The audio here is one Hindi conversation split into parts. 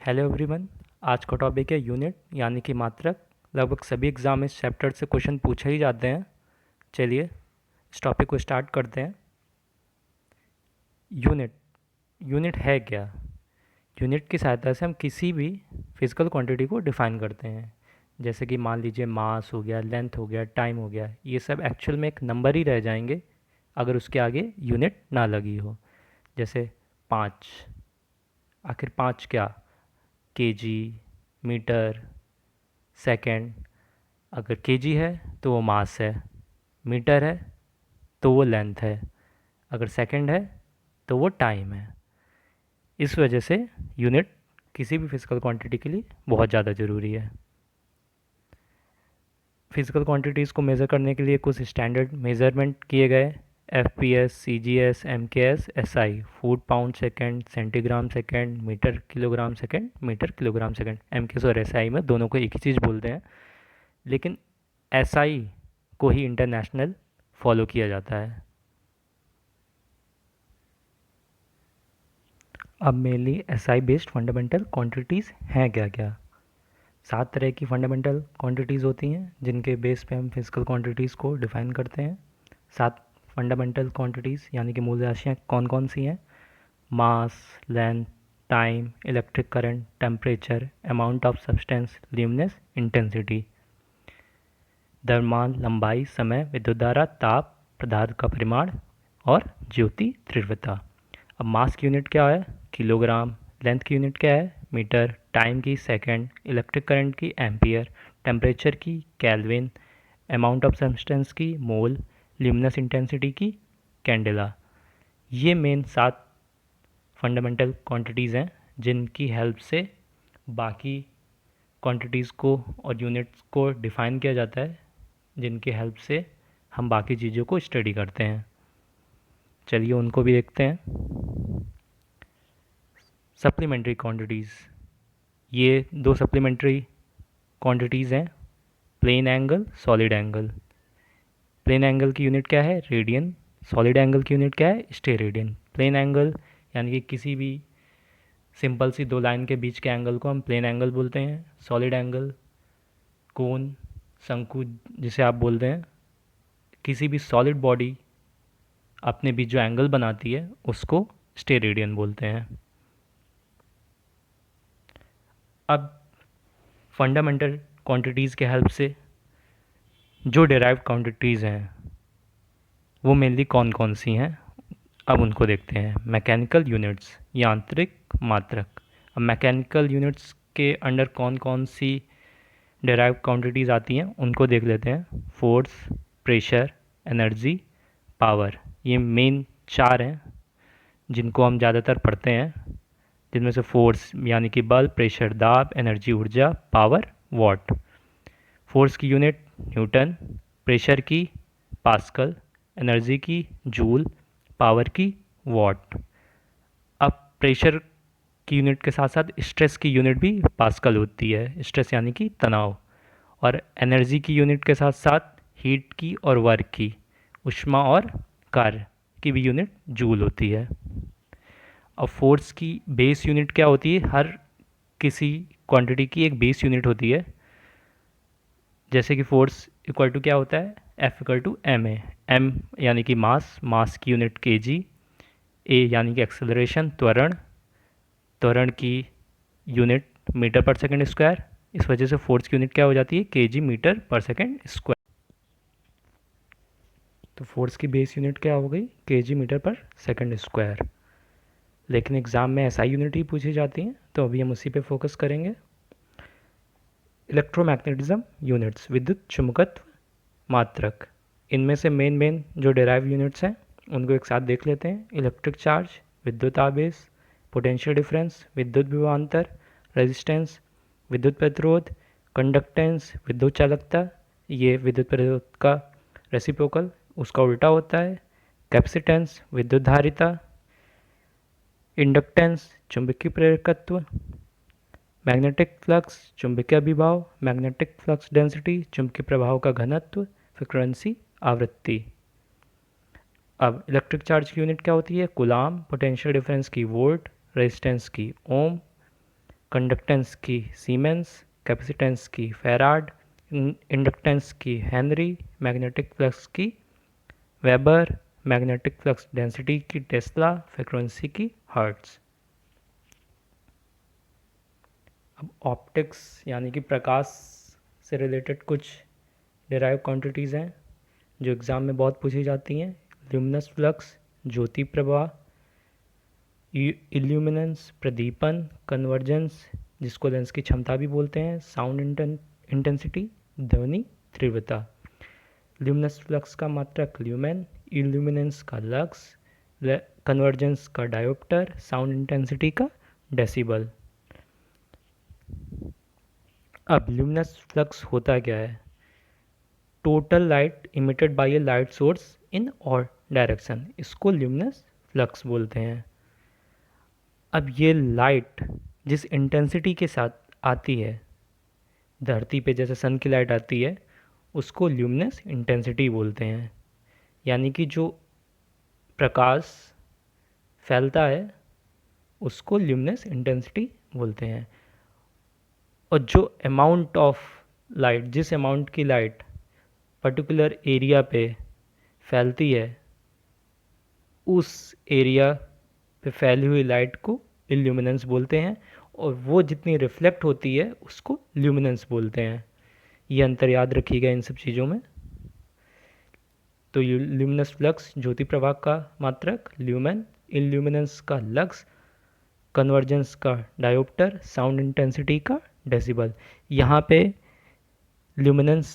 Hello everyone. आज का टॉपिक है यूनिट यानी कि मात्रक। लगभग सभी एग्ज़ाम इस चैप्टर से क्वेश्चन पूछे ही जाते हैं। चलिए इस टॉपिक को स्टार्ट करते हैं। यूनिट यूनिट है क्या? यूनिट की सहायता से हम किसी भी फिजिकल क्वांटिटी को डिफाइन करते हैं। जैसे कि मान लीजिए मास हो गया, लेंथ हो गया, टाइम हो गया, ये सब एक्चुअल में एक नंबर ही रह जाएंगे अगर उसके आगे यूनिट ना लगी हो। जैसे 5, आखिर 5 क्या? K G, metre, second. अगर केजी है तो वो मास है, मीटर है तो वो लेंथ है, अगर सेकंड है तो वो टाइम है। इस वजह से यूनिट किसी भी फिजिकल क्वांटिटी के लिए बहुत ज़्यादा ज़रूरी है। फिजिकल क्वांटिटीज़ को मेज़र करने के लिए कुछ स्टैंडर्ड मेज़रमेंट किए गए। F P S, C G S, M K S, S I, foot pound second, centigram second, metre kilogram second, metre kilogram second. M K S और एस आई में दोनों को एक ही चीज़ बोलते हैं, लेकिन एस आई को ही इंटरनेशनल फॉलो किया जाता है। अब mainly S I based fundamental quantities हैं क्या क्या? 7 तरह की फंडामेंटल क्वांटिटीज़ होती हैं जिनके बेस पे हम फिजिकल क्वांटिटीज़ को डिफाइन करते हैं। 7 फंडामेंटल क्वांटिटीज़ यानी कि मूल राशियाँ कौन कौन सी हैं? Mass, length, time, electric current, temperature, amount of substance, luminous, intensity. द्रव्यमान, लंबाई, समय, विद्युत धारा, ताप, पदार्थ का परिमाण और ज्योति तीव्रता। अब मास की यूनिट क्या है? किलोग्राम। लेंथ की यूनिट क्या है? मीटर। टाइम की सेकंड। इलेक्ट्रिक करंट की एम्पियर। टेम्परेचर की केल्विन। अमाउंट ऑफ सब्सटेंस की मोल। ल्यूमिनस इंटेंसिटी की कैंडेला। ये मेन 7 फंडामेंटल क्वांटिटीज़ हैं जिनकी हेल्प से बाकी क्वांटिटीज़ को और यूनिट्स को डिफ़ाइन किया जाता है, जिनकी हेल्प से हम बाकी चीज़ों को स्टडी करते हैं। चलिए उनको भी देखते हैं। सप्लीमेंट्री क्वांटिटीज़, ये 2 सप्लीमेंट्री क्वांटिटीज़ हैं। Plane angle, solid angle. Plane angle की यूनिट क्या है? रेडियन। सॉलिड एंगल की यूनिट क्या है? स्टेरेडियन। प्लेन एंगल यानी कि किसी भी सिंपल सी 2 लाइन के बीच के एंगल को हम प्लेन एंगल बोलते हैं। सॉलिड एंगल, कोन, शंकु जिसे आप बोलते हैं, किसी भी सॉलिड बॉडी अपने बीच जो एंगल बनाती है उसको स्टेरेडियन बोलते हैं। अब फंडामेंटल क्वांटिटीज़ के हेल्प से जो डेराइव्ड क्वांटिटीज़ हैं वो मेनली कौन कौन सी हैं, अब उनको देखते हैं। मैकेनिकल यूनिट्स, यांत्रिक मात्रक। अब मैकेनिकल यूनिट्स के अंडर कौन कौन सी डेराइव्ड क्वांटिटीज़ आती हैं उनको देख लेते हैं। Force, pressure, energy, power. ये मेन 4 हैं जिनको हम ज़्यादातर पढ़ते हैं, जिनमें से फोर्स यानी कि बल, प्रेशर दाब, एनर्जी ऊर्जा, पावर वाट। फोर्स की यूनिट न्यूटन, प्रेशर की पास्कल, एनर्जी की जूल, पावर की वाट। अब प्रेशर की यूनिट के साथ साथ स्ट्रेस की यूनिट भी पास्कल होती है, स्ट्रेस यानी कि तनाव। और एनर्जी की यूनिट के साथ साथ हीट की और वर्क की, ऊष्मा और कार्य की भी यूनिट जूल होती है। अब फोर्स की बेस यूनिट क्या होती है? हर किसी क्वांटिटी की एक बेस यूनिट होती है। जैसे कि फोर्स इक्वल टू क्या होता है? F equal to M A. M यानी कि मास, मास की यूनिट केजी। ए यानी कि एक्सेलरेशन, त्वरण, त्वरण की यूनिट मीटर पर सेकंड स्क्वायर। इस वजह से फोर्स की यूनिट क्या हो जाती है? केजी मीटर पर सेकंड स्क्वायर। तो फोर्स की बेस यूनिट क्या हो गई? केजी मीटर पर सेकंड स्क्वायर। लेकिन एग्ज़ाम में एसआई यूनिट ही पूछी जाती हैं, तो अभी हम उसी पे फोकस करेंगे। इलेक्ट्रोमैग्नेटिज्म यूनिट्स, विद्युत चुंबकत्व मात्रक। इनमें से मेन जो डेराइव यूनिट्स हैं उनको एक साथ देख लेते हैं। इलेक्ट्रिक चार्ज, विद्युत आवेश, पोटेंशियल डिफरेंस, विद्युत विभवांतर, रेजिस्टेंस, विद्युत प्रतिरोध, कंडक्टेंस, विद्युत चालकता, ये विद्युत प्रतिरोध का रेसिप्रोकल उसका उल्टा होता है। कैपेसिटेंस, विद्युत धारिता, इंडक्टेंस, चुंबकीय प्रेरकत्व, मैग्नेटिक फ्लक्स, चुंबकीय अभिभाव, मैग्नेटिक फ्लक्स डेंसिटी, चुंबकीय प्रभाव का घनत्व, फ्रीक्वेंसी, आवृत्ति। अब इलेक्ट्रिक चार्ज की यूनिट क्या होती है? कूलाम, पोटेंशियल डिफरेंस की वोल्ट, रेजिस्टेंस की ओम, कंडक्टेंस की सीमेंस, कैपेसिटेंस की फैराड, इंडक्टेंस की हेनरी, मैग्नेटिक फ्लक्स की वेबर, मैग्नेटिक फ्लक्स डेंसिटी की टेस्ला, फ्रीक्वेंसी की हर्ट्ज। अब ऑप्टिक्स यानी कि प्रकाश से रिलेटेड कुछ डिराइव क्वांटिटीज़ हैं जो एग्ज़ाम में बहुत पूछी जाती हैं। ल्यूमिनस फ्लक्स, ज्योति प्रवाह, इल्यूमिनेंस प्रदीपन, कन्वर्जेंस जिसको लेंस की क्षमता भी बोलते हैं, साउंड इंटेंसिटी ध्वनि तीव्रता। ल्यूमिनस फ्लक्स का मात्रक ल्यूमेन, इल्यूमिनेंस का लक्स, कन्वर्जेंस का डायोप्टर, साउंड इंटेंसिटी का डेसिबल। अब ल्यूमिनस फ्लक्स होता क्या है? Total light emitted by a light source in all direction, इसको ल्यूमिनस फ्लक्स बोलते हैं। अब ये लाइट जिस इंटेंसिटी के साथ आती है धरती पे, जैसे सन की लाइट आती है, उसको ल्यूमिनस इंटेंसिटी बोलते हैं। यानी कि जो प्रकाश फैलता है उसको ल्यूमिनस इंटेंसिटी बोलते हैं। और जो अमाउंट ऑफ लाइट, जिस अमाउंट की लाइट पर्टिकुलर एरिया पे फैलती है, उस एरिया पे फैली हुई लाइट को इल्यूमिनेंस बोलते हैं। और वो जितनी रिफ्लेक्ट होती है उसको ल्यूमिनेंस बोलते हैं। ये अंतर याद रखिएगा इन सब चीज़ों में। तो ल्यूमिनस फ्लक्स ज्योति प्रवाह का मात्रक ल्यूमेन, इल्यूमिनेंस का लक्स, कन्वर्जेंस का डायोप्टर, साउंड इंटेंसिटी का डेसिबल। यहाँ पे ल्यूमिनेंस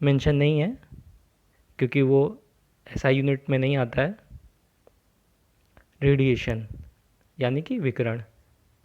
मेंशन नहीं है क्योंकि वो एसआई यूनिट में नहीं आता है। रेडिएशन यानी कि विकिरण।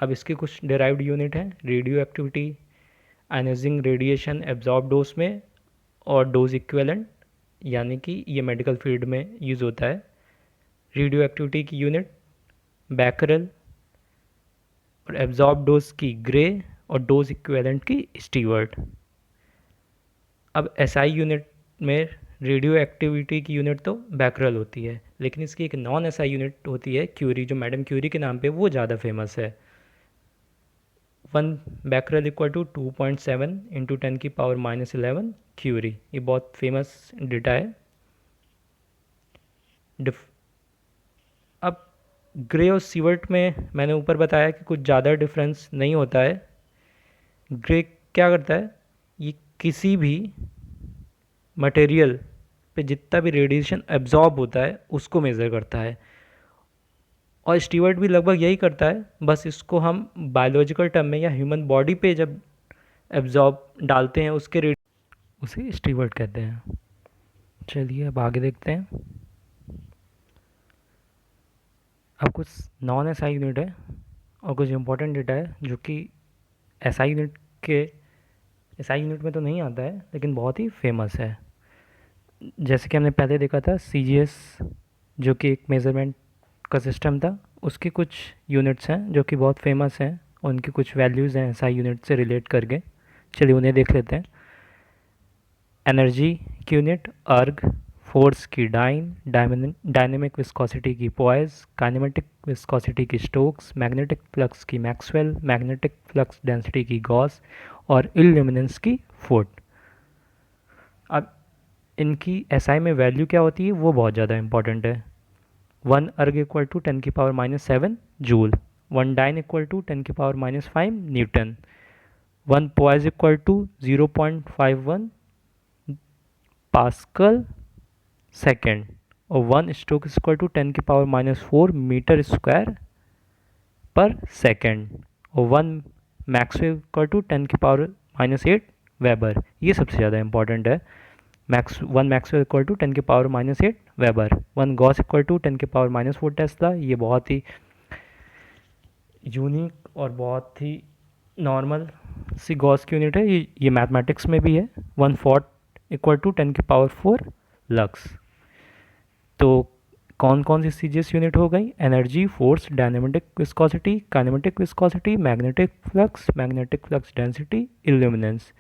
अब इसके कुछ डिराइव्ड यूनिट हैं। Radio activity, ionising radiation absorb dose में, और डोज इक्विवेलेंट यानी कि ये मेडिकल फील्ड में यूज़ होता है। रेडियो एक्टिविटी की यूनिट बैकरल, और एब्जॉर्ब डोज की ग्रे, और डोज इक्विवेलेंट की स्टीवर्ट। अब एसआई यूनिट में रेडियो एक्टिविटी की यूनिट तो बैकरल होती है, लेकिन इसकी एक नॉन एसआई यूनिट होती है क्यूरी, जो मैडम क्यूरी के नाम पे वो ज़्यादा फेमस है। 1 becquerel equal to 2.7 into 10⁻11 curie. ये बहुत फेमस डेटा है। अब ग्रे और सीवर्ट में मैंने ऊपर बताया कि कुछ ज़्यादा डिफरेंस नहीं होता है। ग्रे क्या करता है, ये किसी भी मटेरियल पे जितना भी रेडिएशन एब्जॉर्ब होता है उसको मेज़र करता है। और स्टीवर्ट भी लगभग यही करता है, बस इसको हम बायोलॉजिकल टर्म में या ह्यूमन बॉडी पे जब एब्जॉर्ब डालते हैं उसके उसे स्टीवर्ट कहते हैं। चलिए अब आगे देखते हैं। अब कुछ नॉन एसआई यूनिट है और कुछ इंपॉर्टेंट डेटा है जो कि एसआई यूनिट के एसआई यूनिट में तो नहीं आता है लेकिन बहुत ही फेमस है। जैसे कि हमने पहले देखा था सीजीएस, जो कि एक मेज़रमेंट का सिस्टम था, उसके कुछ यूनिट्स हैं जो कि बहुत फेमस हैं, उनकी कुछ वैल्यूज़ हैं एसआई यूनिट से रिलेट करके। चलिए उन्हें देख लेते हैं। एनर्जी की यूनिट अर्ग, फोर्स की डाइन, डायनेमिक विस्कोसिटी की पॉइज, काइनेमेटिक विस्कोसिटी की स्टोक्स, मैग्नेटिक फ्लक्स की मैक्सवेल, मैग्नेटिक फ्लक्स डेंसिटी की गॉस, और इल्यूमिनेंस की फुट। अब इनकी एसआई में वैल्यू क्या होती है वो बहुत ज़्यादा इंपॉर्टेंट है। 1 erg equal to 10⁻7 joule, 1 dyne equal to 10⁻5 newton, 1 poise equal to 0.51 pascal second, और 1 stroke equal to 10⁻4 metre square पर सेकेंड, और 1 मैक्सवेल इक्वल टू 10⁻8 वेबर। ये सबसे ज़्यादा इंपॉर्टेंट है। 1 maxwell equal to 10⁻8 weber, 1 gauss equal to 10⁻4 tesla. ये बहुत ही यूनिक और बहुत ही नॉर्मल सी गॉस की यूनिट है। ये मैथमेटिक्स में भी है। 1 फॉट इक्वल टू 10⁻4 लक्स। तो कौन कौन सी सीजीएस यूनिट हो गई? Energy, force, dynamic viscosity, kinematic viscosity, magnetic flux density, illuminance.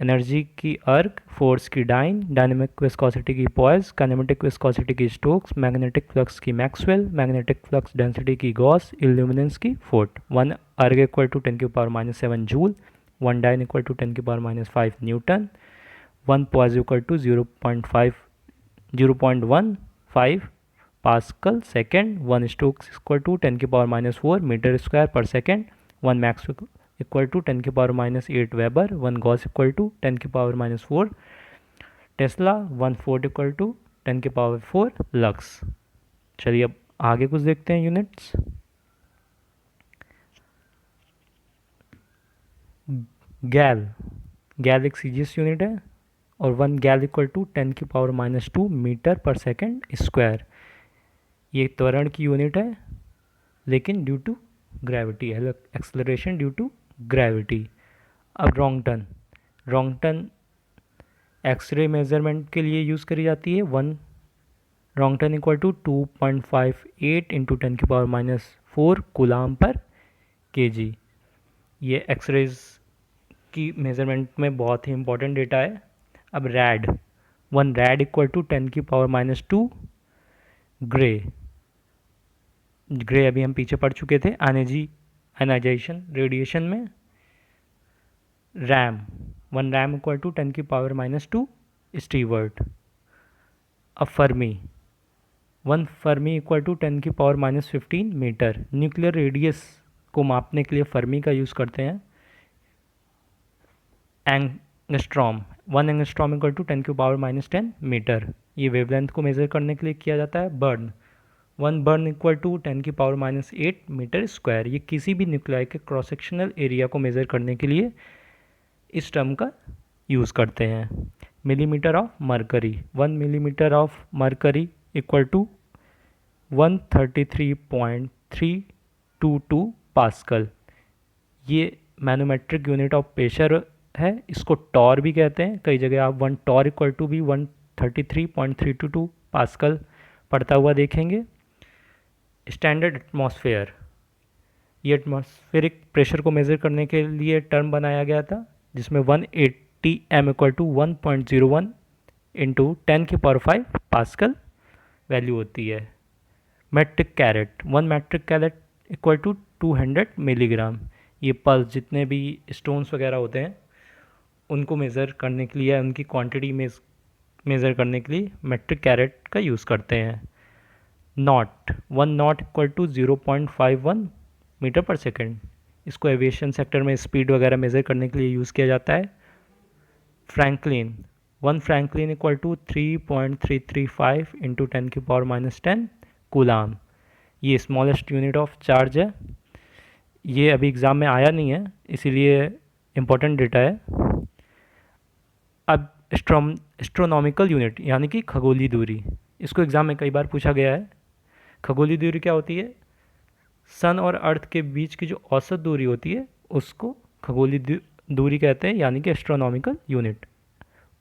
Energy की अर्क, फोर्स की डाइन, डायनेमिक विस्कोसिटी की पॉइस, काइनेमेटिक विस्कोसिटी की स्टोक्स, मैग्नेटिक फ्लक्स की मैक्सवेल, मैग्नेटिक फ्लक्स डेंसिटी की गॉस, इल्यूमिनेंस की phot. 1 erg equal to 10⁻⁷ joule, 1 dyne equal to 10⁻⁵ newton, 1 poise equal to 0.15 pascal second, 1 stokes equal to 10⁻⁴ metre square पर second, 1 max equal to 10⁻⁸ weber, 1 gauss equal to 10⁻⁴ tesla, 1 phot equal to 10⁻⁴ lux. चलिए अब आगे कुछ देखते हैं यूनिट्स। गैल, गैल एक सीजीएस यूनिट है और 1 गैल इक्वल टू 10⁻⁻² मीटर पर सेकेंड स्क्वायर। ये त्वरण की यूनिट है लेकिन ड्यू टू ग्रेविटी है, एक्सेलरेशन ड्यू टू ग्रेविटी। अब रोंगटन, रोंगटन एक्सरे मेजरमेंट के लिए यूज़ करी जाती है। 1 roentgen equal to 2.58 into 10⁻⁴ coulomb per KG. ये एक्सरेज की मेजरमेंट में बहुत ही इंपॉर्टेंट डेटा है। अब rad, 1 rad equal to 10⁻² gray, gray अभी हम पीछे पढ़ चुके थे आयनाइजेशन रेडिएशन में। Rem, 1 rem equal to 10⁻² Stewart. अब fermi, 1 fermi equal to 10⁻⁻15 metre. Nuclear radius को मापने के लिए फर्मी का यूज़ करते हैं। Angstrom, 1 angstrom equal to 10⁻⁻10 metre. ये वेवलेंथ को मेज़र करने के लिए किया जाता है। Barn, 1 barn equal to 10⁻⁸ metre square. ये किसी भी न्यूक्लियाई के क्रॉस सेक्शनल एरिया को मेज़र करने के लिए इस टर्म का यूज़ करते हैं। Millimetre of mercury, 1 millimetre of mercury equal to 133.322 pascal. ये मैनोमेट्रिक यूनिट ऑफ प्रेशर है, इसको टॉर भी कहते हैं। कई जगह आप 1 टॉर इक्वल टू भी 133.322 पास्कल पढ़ता हुआ देखेंगे। स्टैंडर्ड एटमॉस्फेयर, ये एटमॉस्फेरिक प्रेशर को मेज़र करने के लिए टर्म बनाया गया था जिसमें 180 m equal to 1.01 into 10⁵ pascal value होती है। Metric carat, 1 metric carat equal to 200 milligram. ये पल्स जितने भी स्टोन्स वगैरह होते हैं उनको मेज़र करने के लिए, उनकी क्वांटिटी मेज़र करने के लिए मैट्रिक कैरेट का यूज़ करते हैं। Knot, 1 knot equal to 0.51 metre पर सेकेंड। इसको एविएशन सेक्टर में स्पीड वगैरह मेज़र करने के लिए यूज़ किया जाता है। Franklin, 1 franklin equal to 3.335 into 10⁻⁻10 coulomb. ये स्मॉलेस्ट यूनिट ऑफ चार्ज है। ये अभी एग्ज़ाम में आया नहीं है इसीलिए इम्पोर्टेंट डेटा है। अब एस्ट्रोनॉमिकल यूनिट यानी कि खगोलीय दूरी, इसको एग्ज़ाम में कई बार पूछा गया है। खगोलीय दूरी क्या होती है? सन और अर्थ के बीच की जो औसत दूरी होती है उसको खगोलीय दूरी कहते हैं, यानी कि astronomical unit.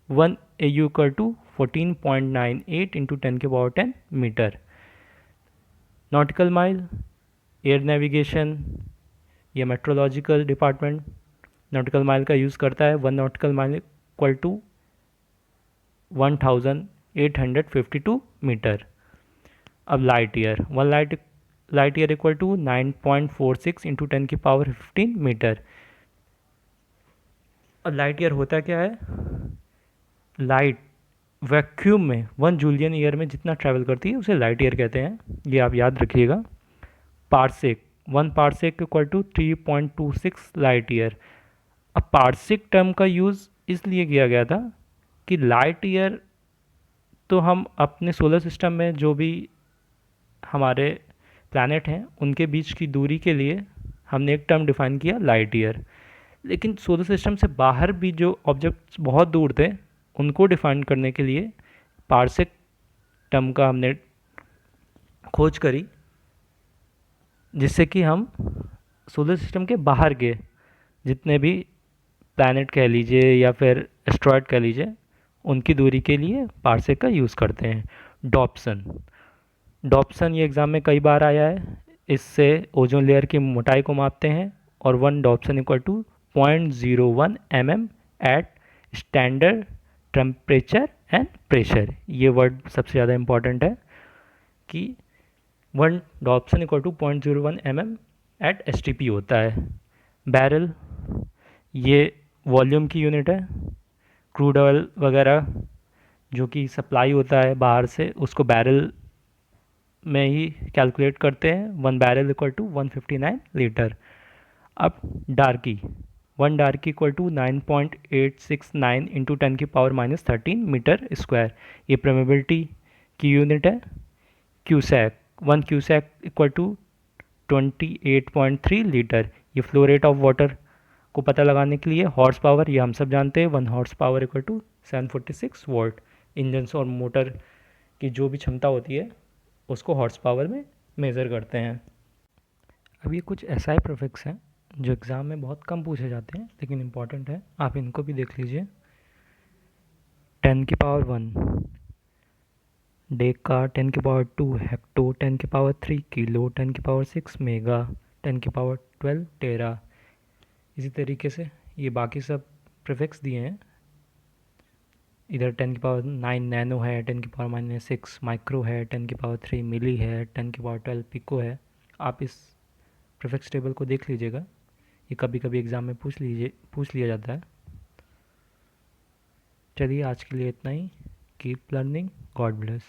1 AU equal to 14.98 into 10⁻10 metre. Nautical mile, air navigation या मेट्रोलॉजिकल डिपार्टमेंट नॉटिकल माइल का यूज़ करता है। 1 nautical mile equal to 1852 metre. अब light year, 1 light year equal to 9.46 into 10⁻15 metre. अब लाइट ईयर होता क्या है? लाइट वैक्यूम में 1 जूलियन ईयर में जितना ट्रैवल करती है उसे लाइट ईयर कहते हैं, ये आप याद रखिएगा। Parsec, 1 parsec equal to 3.26 light year. अब पार्सेक टर्म का यूज़ इसलिए किया गया था कि लाइट ईयर तो हम अपने सोलर सिस्टम में जो भी हमारे प्लैनेट हैं उनके बीच की दूरी के लिए हमने एक टर्म डिफाइन किया लाइट ईयर, लेकिन सोलर सिस्टम से बाहर भी जो ऑब्जेक्ट्स बहुत दूर थे उनको डिफाइन करने के लिए पार्सेक टर्म का हमने खोज करी, जिससे कि हम सोलर सिस्टम के बाहर के जितने भी प्लैनेट कह लीजिए या फिर एस्ट्रॉयड कह लीजिए उनकी दूरी के लिए पार्सेक का यूज़ करते हैं। डॉप्सन, डॉप्सन ये एग्ज़ाम में कई बार आया है। इससे ओजोन लेयर की मोटाई को मापते हैं और 1 dobson equal to 0.01 mm at standard temperature and pressure, ये वर्ड सबसे ज़्यादा इम्पॉर्टेंट है कि 1 dobson equal to 0.01 mm at STP होता है। बैरल, ये वॉल्यूम की यूनिट है। क्रूड ऑयल वगैरह जो कि सप्लाई होता है बाहर से, उसको बैरल में ही कैलकुलेट करते हैं। 1 बैरल इक्वल टू 159 लीटर। अब darcy, 1 darcy equal to 9.869 into 10⁻13 metre square, ये परमेबिलिटी की यूनिट है। Cusec, 1 cusec equal to 28.3 litre, ये फ्लो रेट ऑफ वाटर को पता लगाने के लिए। हॉर्स पावर, ये हम सब जानते हैं, 1 horse power equal to 746 volt. Engines और मोटर की जो भी क्षमता होती है उसको हॉर्स पावर में मेज़र करते हैं। अब ये कुछ SI प्रीफिक्स हैं जो एग्ज़ाम में बहुत कम पूछे जाते हैं लेकिन इम्पॉर्टेंट है, आप इनको भी देख लीजिए। 10⁻1 डेका, 10⁻2 हेक्टो, 10⁻3 किलो, 10⁻6 मेगा, 10⁻12 टेरा। इसी तरीके से ये बाकी सब प्रीफिक्स दिए हैं। इधर 10⁻9 नैनो है, 10⁻6 माइक्रो है, 10⁻3 मिली है, 10⁻12 पिको है। आप इस प्रीफिक्स टेबल को देख लीजिएगा, ये कभी कभी एग्ज़ाम में पूछ लिया जाता है। चलिए आज के लिए इतना ही। Keep learning, God bless.